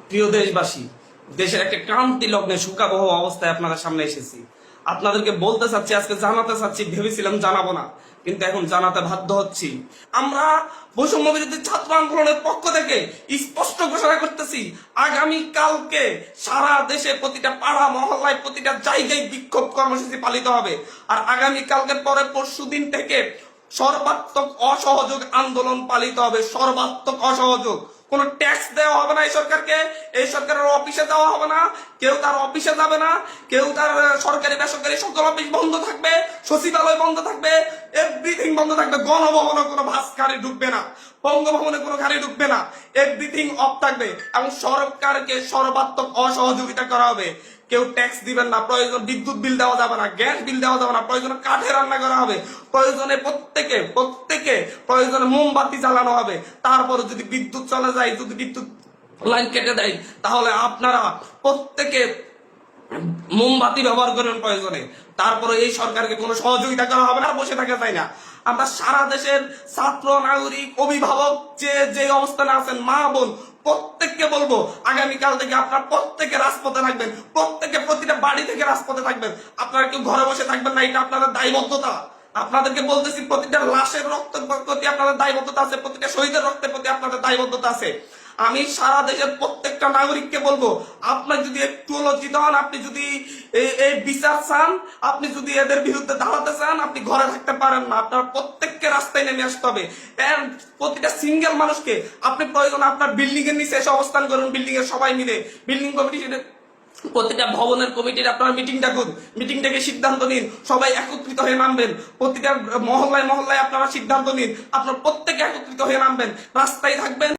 প্রিয় দেশবাসী, দেশের একটা ক্রান্তি লগ্নে শোকাবহ অবস্থায় আপনাদের সামনে এসেছি। আপনাদেরকে বলতে চাচ্ছি, আজকে জানাতে চাচ্ছি, ভেবেছিলাম জানাবো না, কিন্তু এখন জানাতে বাধ্য হচ্ছি। আমরা বৈষম্য বিরোধী ছাত্র আন্দোলনের পক্ষ থেকে স্পষ্ট ঘোষণা করতেছি, আগামী কালকে সারা দেশে প্রতিটা পাড়া মহল্লায় প্রতিটা জায়গায় বিক্ষোভ কর্মসূচি পালিত হবে। আর আগামী কালকের পরে পরশু দিন থেকে সর্বাত্মক অসহযোগ আন্দোলন পালিত হবে। সর্বাত্মক অসহযোগ, কোন ট্যাক্স দেওয়া হবে না এই সরকারকে, এই সরকারের অফিসে যাওয়া হবে না, কেউ তার অফিসে যাবে না, কেউ তার সরকারি বেসরকারি সকল অফিস বন্ধ থাকবে, সচিবালয় বন্ধ থাকবে, এভরিথিং বন্ধ থাকবে। গণভবনে কোনো বাস গাড়ি ঢুকবে না, বঙ্গভবনে কোনো গাড়ি ঢুকবে না, এভরিথিং অফ থাকবে। এবং সরকারকে সর্বাত্মক অসহযোগিতা করা হবে। কেউ ট্যাক্স দিবেন না, প্রয়োজন বিদ্যুৎ বিল দেওয়া যাবে না, গ্যাস বিল দেওয়া যাবে না, প্রয়োজনে কাঠে রান্না করা হবে, প্রয়োজনে প্রত্যেকে প্রয়োজনে মোমবাতি জ্বালানো হবে। তারপরে যদি বিদ্যুৎ চলে যায়, যদি বিদ্যুৎ লাইন কেটে দেয়, তাহলে আপনারা প্রত্যেকে মোমবাতি ব্যবহার করবেন প্রয়োজনে। তারপরে এই সরকারকে কোনো সহযোগিতা করা হবে না, বসে থাকা যায় না। আমরা সারা দেশের ছাত্র, নাগরিক, অভিভাবক যে অবস্থানে আছেন, মা বোন, প্রত্যেককে বলবো, আগামীকাল থেকে আপনারা প্রত্যেকে রাজপথে থাকবেন, প্রত্যেকে প্রতিটা বাড়ি থেকে রাজপথে থাকবেন। আপনারা কেউ ঘরে বসে থাকবেন না, এটা আপনাদের দায়বদ্ধতা। আপনাদেরকে বলতেছি, প্রতিটা লাশের রক্তের প্রতি আপনাদের দায়বদ্ধতা আছে, প্রতিটা শহীদের রক্তের প্রতি আপনাদের দায়বদ্ধতা আছে। আমি সারা দেশের প্রত্যেকটা নাগরিককে বলবো, আপনার যদি একটু লজ্জিত হন, আপনি যদি এই বিচার চান, আপনি যদি এদের বিরুদ্ধে দাঁড়াতে চান, আপনি ঘরে থাকতে পারেন না। আপনার প্রত্যেককে রাস্তায় নেমে আসতে হবে। প্রতিটা সিঙ্গেল মানুষকে আপনি প্রয়োজন আপনার বিল্ডিং এর নিচে এসে অবস্থান করুন, বিল্ডিং এর সবাই মিলে, বিল্ডিং কমিটি, প্রতিটা ভবনের কমিটির আপনারা মিটিং ডাকুন, মিটিং থেকে সিদ্ধান্ত নিন, সবাই একত্রিত হয়ে নামবেন। প্রতিটা মহল্লায় আপনারা সিদ্ধান্ত নিন, আপনারা প্রত্যেকে একত্রিত হয়ে নামবেন, রাস্তায় থাকবেন।